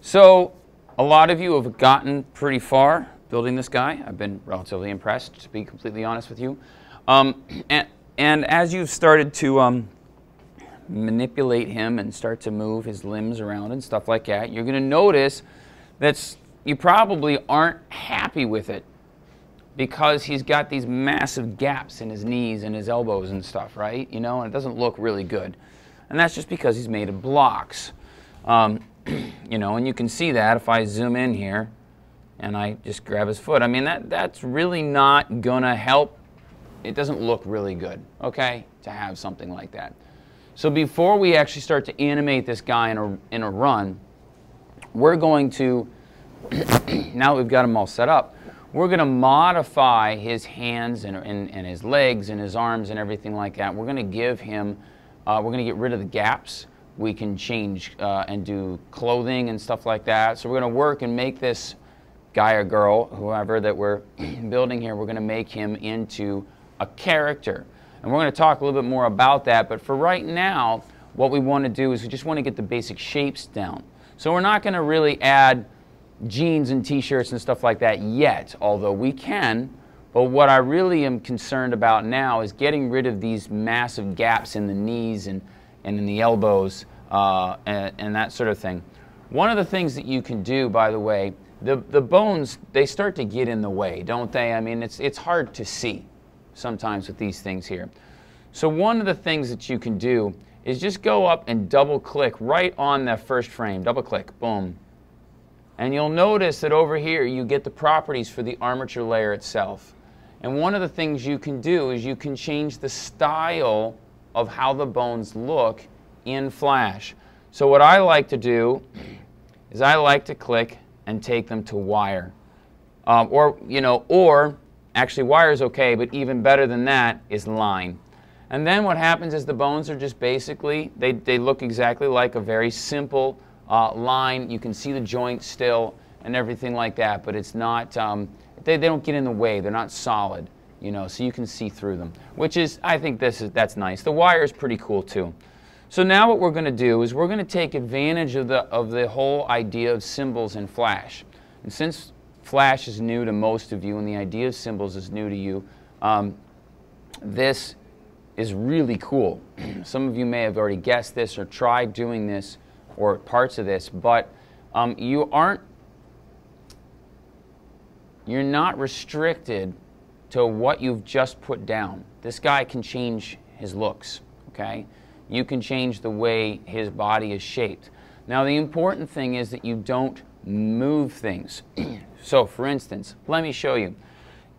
So a lot of you have gotten pretty far building this guy. I've been relatively impressed, to be completely honest with you. And as you've started to manipulate him and start to move his limbs around and stuff like that, you're going to notice that you probably aren't happy with it because he's got these massive gaps in his knees and his elbows and stuff, right? You know, and it doesn't look really good. And that's just because he's made of blocks. You know, and you can see that if I zoom in here and I just grab his foot. I mean, that's really not going to help. It doesn't look really good, okay, to have something like that. So before we actually start to animate this guy in a run, we're going to, now that we've got him all set up, we're going to modify his hands and his legs and his arms and everything like that. We're going to give him, we're going to get rid of the gaps. We can change and do clothing and stuff like that. So we're going to work and make this guy or girl, whoever that we're building here, we're going to make him into a character. And we're going to talk a little bit more about that. But for right now, what we want to do is we just want to get the basic shapes down. So we're not going to really add jeans and t-shirts and stuff like that yet, although we can. But what I really am concerned about now is getting rid of these massive gaps in the knees and in the elbows and that sort of thing. One of the things that you can do, by the way, the bones, they start to get in the way, don't they? I mean, it's hard to see sometimes with these things here. So one of the things that you can do is just go up and double click right on that first frame. Double click, boom. And you'll notice that over here you get the properties for the armature layer itself. And one of the things you can do is you can change the style of how the bones look in Flash. So what I like to do is I like to click and take them to wire. Or actually wire is okay, but even better than that is line. And then what happens is the bones are just basically, they look exactly like a very simple line. You can see the joint still and everything like that, but it's not, they don't get in the way. They're not solid. You know, so you can see through them, which is, I think that's nice. The wire is pretty cool too. So now what we're going to do is we're going to take advantage of the whole idea of symbols in Flash. And since Flash is new to most of you and the idea of symbols is new to you, this is really cool. Some of you may have already guessed this or tried doing this or parts of this, but you're not restricted to what you've just put down. This guy can change his looks, okay? You can change the way his body is shaped. Now the important thing is that you don't move things. So for instance, let me show you.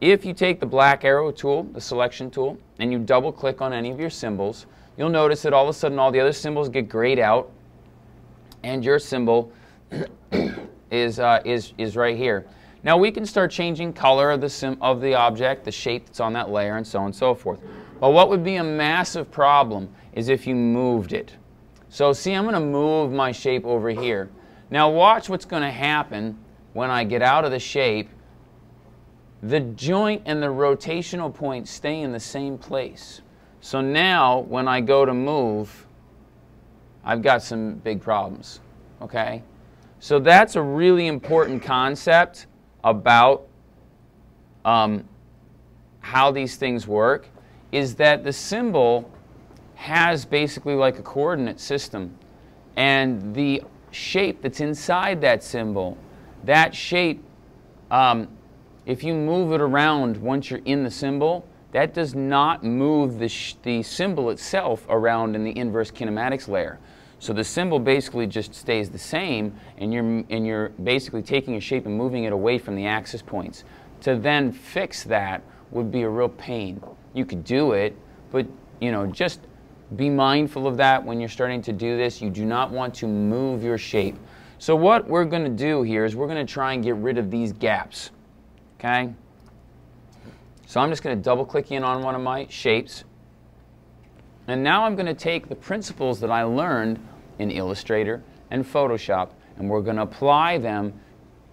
If you take the black arrow tool, the selection tool, and you double click on any of your symbols, you'll notice that all of a sudden all the other symbols get grayed out and your symbol is right here. Now we can start changing color of the object, the shape that's on that layer, and so on and so forth. But what would be a massive problem is if you moved it. So see, I'm going to move my shape over here. Now watch what's going to happen when I get out of the shape. The joint and the rotational point stay in the same place. So now when I go to move, I've got some big problems. Okay? So that's a really important concept about how these things work, is that the symbol has basically like a coordinate system, and the shape that's inside that symbol, that shape, if you move it around once you're in the symbol, that does not move the symbol itself around in the inverse kinematics layer. So the symbol basically just stays the same, and you're basically taking a shape and moving it away from the axis points. To then fix that would be a real pain. You could do it, but just be mindful of that when you're starting to do this. You do not want to move your shape. So what we're going to do here is we're going to try and get rid of these gaps. Okay? So I'm just going to double click in on one of my shapes. And now I'm going to take the principles that I learned in Illustrator and Photoshop, and we're going to apply them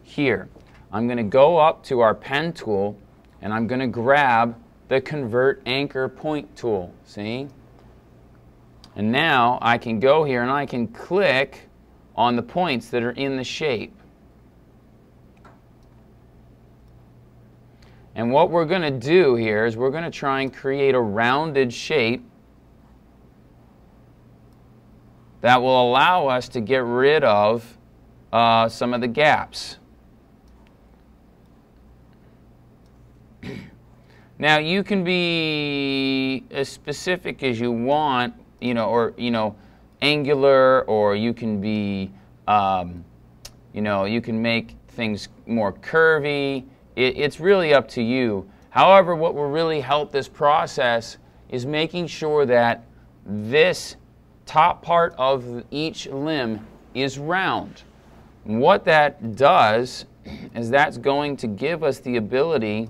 here. I'm going to go up to our pen tool, and I'm going to grab the Convert Anchor Point tool. See? And now I can go here and I can click on the points that are in the shape. And what we're going to do here is we're going to try and create a rounded shape that will allow us to get rid of some of the gaps. Now you can be as specific as you want, or angular, or you can be, you can make things more curvy. It's really up to you. However, what will really help this process is making sure that this top part of each limb is round. And what that does is that's going to give us the ability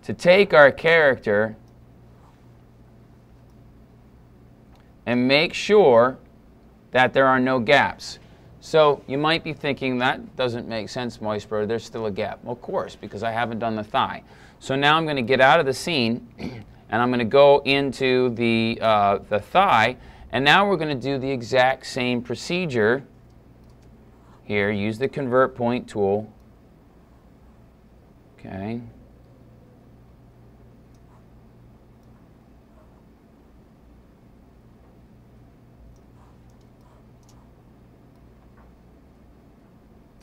to take our character and make sure that there are no gaps. So you might be thinking, that doesn't make sense, Moisebro, there's still a gap. Well, of course, because I haven't done the thigh. So now I'm going to get out of the scene and I'm going to go into the thigh, and now we're going to do the exact same procedure here. Use the convert point tool. Okay.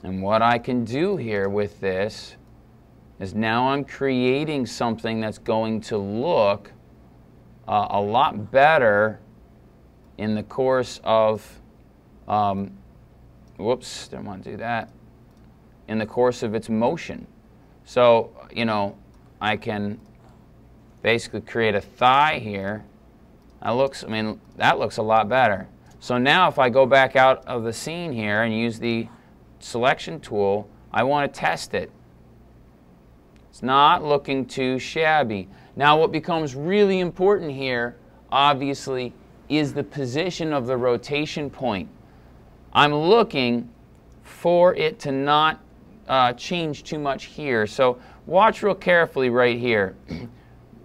And what I can do here with this is now I'm creating something that's going to look a lot better in the course of, whoops, didn't want to do that, in the course of its motion. So, I can basically create a thigh here. That looks a lot better. So now if I go back out of the scene here and use the selection tool, I want to test it. It's not looking too shabby. Now what becomes really important here, obviously, is the position of the rotation point. I'm looking for it to not change too much here. So watch real carefully right here.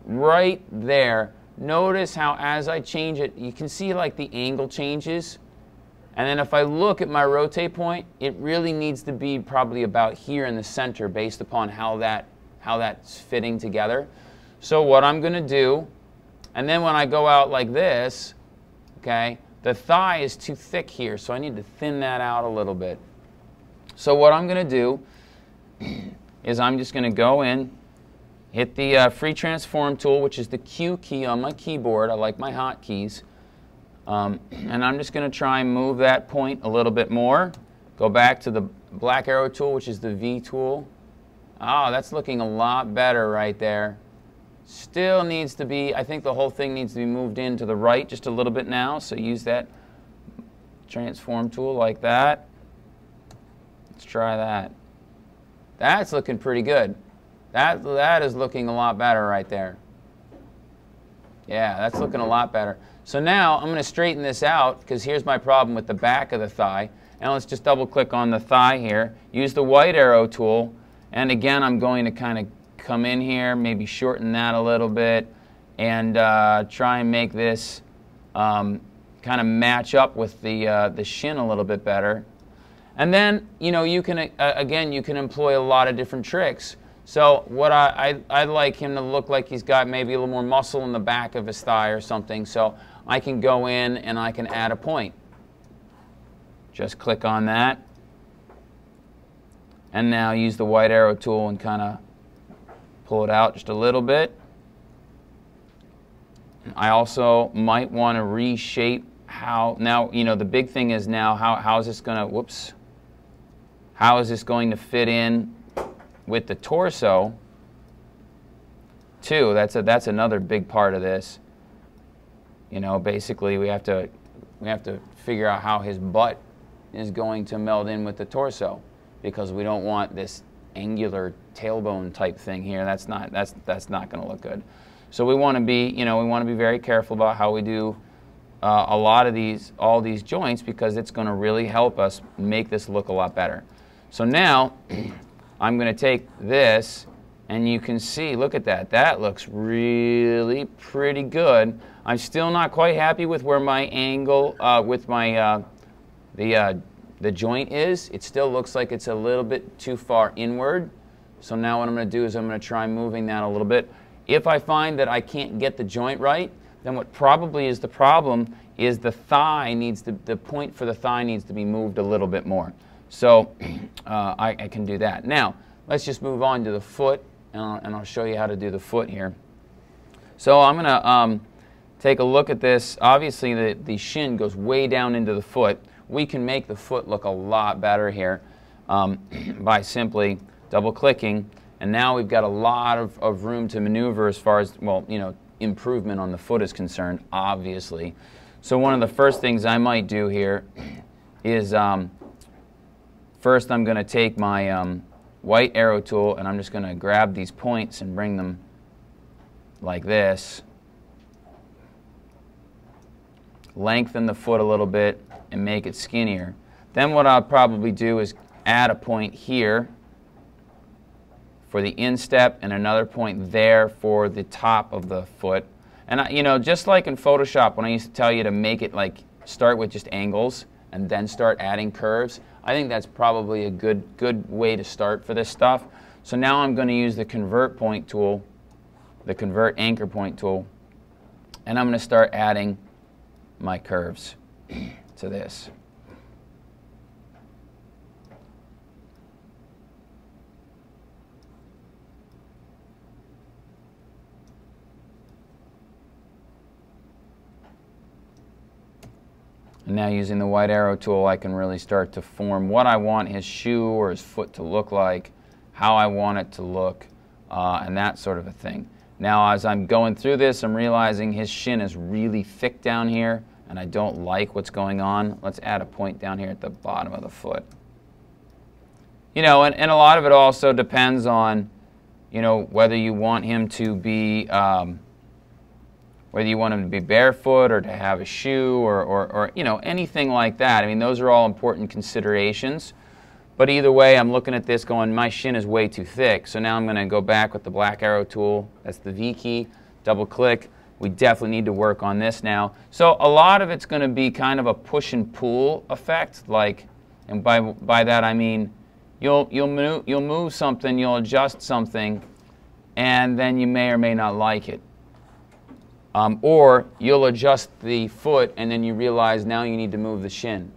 Right there. Notice how as I change it, you can see like the angle changes. And then if I look at my rotate point, it really needs to be probably about here in the center based upon how that's fitting together. So what I'm going to do, and then when I go out like this, okay, the thigh is too thick here, so I need to thin that out a little bit. So what I'm going to do is I'm just going to go in, hit the free transform tool, which is the Q key on my keyboard. I like my hotkeys. And I'm just going to try and move that point a little bit more. Go back to the black arrow tool, which is the V tool. Oh, that's looking a lot better right there. Still needs to be, I think the whole thing needs to be moved in to the right just a little bit now. So use that transform tool like that. Let's try that. That's looking pretty good. That is looking a lot better right there. Yeah, that's looking a lot better. So now I'm going to straighten this out because here's my problem with the back of the thigh. And let's just double click on the thigh here. Use the white arrow tool. And again, I'm going to kind of come in here, maybe shorten that a little bit, and try and make this kind of match up with the shin a little bit better. And then, you can, again, you can employ a lot of different tricks. So what I'd like him to look like he's got maybe a little more muscle in the back of his thigh or something. So I can go in and I can add a point. Just click on that. And now use the white arrow tool and kind of pull it out just a little bit. I also might want to reshape how, now, the big thing is now how is this going to, whoops, how is this going to fit in with the torso too? That's another big part of this. Basically we have to figure out how his butt is going to meld in with the torso, because we don't want this angular tailbone type thing here. That's not going to look good. So we want to be, we want to be very careful about how we do a lot of all these joints, because it's going to really help us make this look a lot better. So now I'm going to take this And you can see, look at that. That looks really pretty good. I'm still not quite happy with where my angle, with my the joint is. It still looks like it's a little bit too far inward. So now what I'm going to do is I'm going to try moving that a little bit. If I find that I can't get the joint right, then what probably is the problem is the thigh needs to, the point for the thigh needs to be moved a little bit more. So I can do that. Now, let's just move on to the foot, and I'll show you how to do the foot here. So I'm going to take a look at this. Obviously, the shin goes way down into the foot. We can make the foot look a lot better here by simply double-clicking. And now we've got a lot of room to maneuver as far as, well, you know, improvement on the foot is concerned, obviously. So one of the first things I might do here is first I'm going to take my white arrow tool and I'm just going to grab these points and bring them like this. Lengthen the foot a little bit and make it skinnier. Then what I'll probably do is add a point here for the instep and another point there for the top of the foot. And you know, just like in Photoshop when I used to tell you to make it like start with just angles and then start adding curves, I think that's probably a good way to start for this stuff. So now I'm going to use the convert point tool, the convert anchor point tool, and I'm going to start adding my curves to this. And now using the white arrow tool, I can really start to form what I want his shoe or his foot to look like, how I want it to look, and that sort of a thing. Now as I'm going through this, I'm realizing his shin is really thick down here, and I don't like what's going on. Let's add a point down here at the bottom of the foot. You know, and a lot of it also depends on, you know, whether you want him to be whether you want him to be barefoot or to have a shoe or you know, anything like that. I mean, those are all important considerations. But either way, I'm looking at this going, my shin is way too thick. So now I'm going to go back with the black arrow tool. That's the V key. Double click. We definitely need to work on this now. So a lot of it's going to be kind of a push and pull effect. Like, and by that I mean you'll move something, you'll adjust something, and then you may or may not like it. Or you'll adjust the foot and then you realize now you need to move the shin.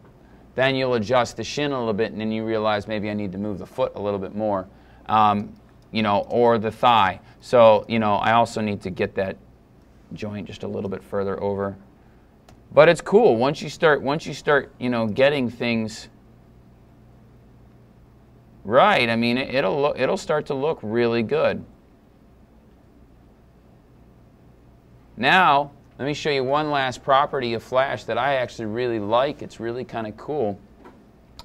Then you'll adjust the shin a little bit and then you realize maybe I need to move the foot a little bit more, you know, or the thigh. So, you know, I also need to get that joint just a little bit further over. But it's cool once you start, you know, getting things right. I mean, it'll start to look really good. Now, let me show you one last property of Flash that I actually really like. It's really kind of cool.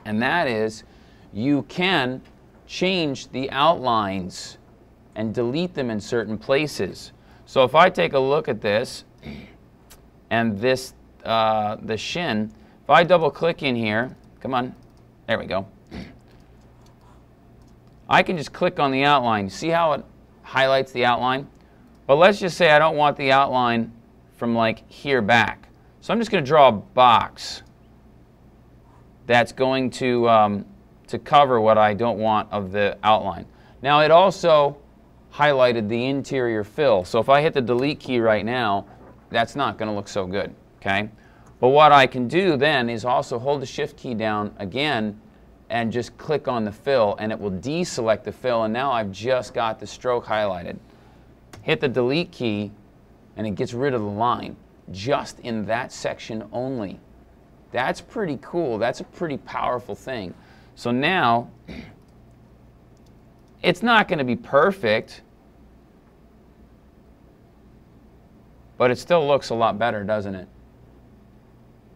And that is, you can change the outlines and delete them in certain places. So if I take a look at this, and this, the shin, if I double click in here, come on, there we go. I can just click on the outline. See how it highlights the outline? But let's just say I don't want the outline from like here back. So I'm just going to draw a box that's going to cover what I don't want of the outline. Now it also highlighted the interior fill. So if I hit the delete key right now, that's not going to look so good. Okay? But what I can do then is also hold the shift key down again and just click on the fill and it will deselect the fill, and now I've just got the stroke highlighted. Hit the delete key and it gets rid of the line just in that section only. That's pretty cool. That's a pretty powerful thing. So now it's not going to be perfect, but it still looks a lot better, doesn't it?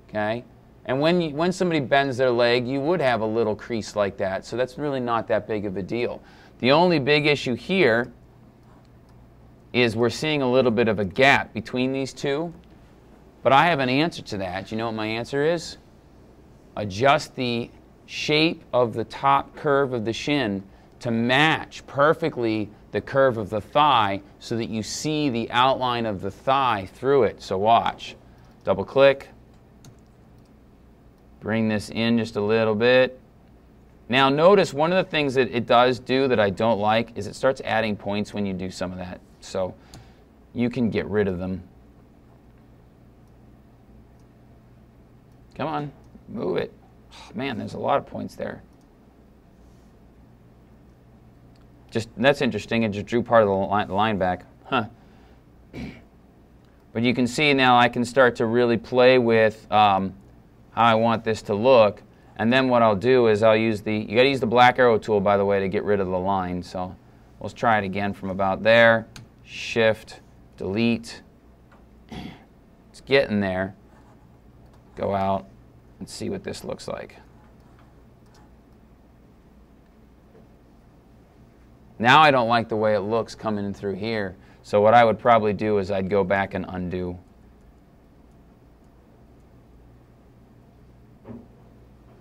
Okay? And when somebody bends their leg, you would have a little crease like that, so that's really not that big of a deal. The only big issue here is we're seeing a little bit of a gap between these two, but I have an answer to that. You know what my answer is? Adjust the shape of the top curve of the shin to match perfectly the curve of the thigh so that you see the outline of the thigh through it. So watch. Double click. Bring this in just a little bit. Now notice one of the things that it does do that I don't like is it starts adding points when you do some of that. So you can get rid of them. Come on, move it. Oh, man, there's a lot of points there. Just, that's interesting. It just drew part of the line back. Huh. But you can see now I can start to really play with how I want this to look. And then what I'll do is I'll use the, you got to use the black arrow tool, by the way, to get rid of the line. So let's try it again from about there. Shift, delete. It's getting there. Go out and see what this looks like. Now I don't like the way it looks coming in through here. So what I would probably do is I'd go back and undo.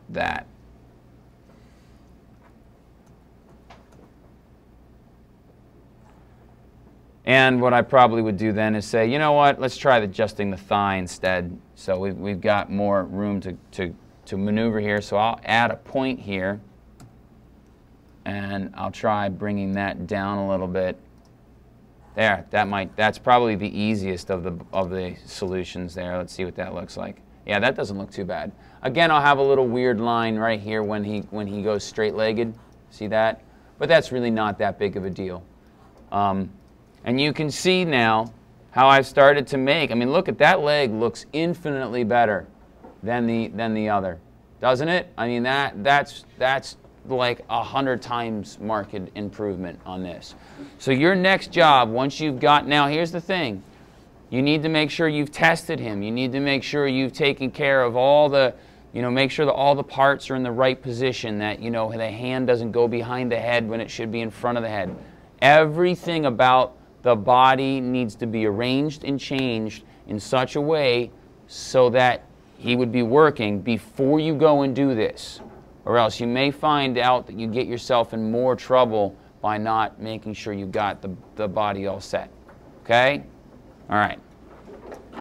That. And what I probably would do then is say, you know what, let's try adjusting the thigh instead. So we've got more room to maneuver here. So I'll add a point here. And I'll try bringing that down a little bit. There, that's probably the easiest of the solutions there. Let's see what that looks like. Yeah, that doesn't look too bad. Again, I'll have a little weird line right here when he goes straight-legged. See that? But that's really not that big of a deal. And you can see now how I've started to make. I mean, look at that leg looks infinitely better than the other, doesn't it? I mean that's like 100 times marked improvement on this. So your next job, once you've got, now here's the thing, you need to make sure you've tested him. You need to make sure you've taken care of all the, make sure that all the parts are in the right position, that, the hand doesn't go behind the head when it should be in front of the head. Everything about the body needs to be arranged and changed in such a way so that he would be working before you go and do this. Or else you may find out that you get yourself in more trouble by not making sure you got the body all set. Okay? All right.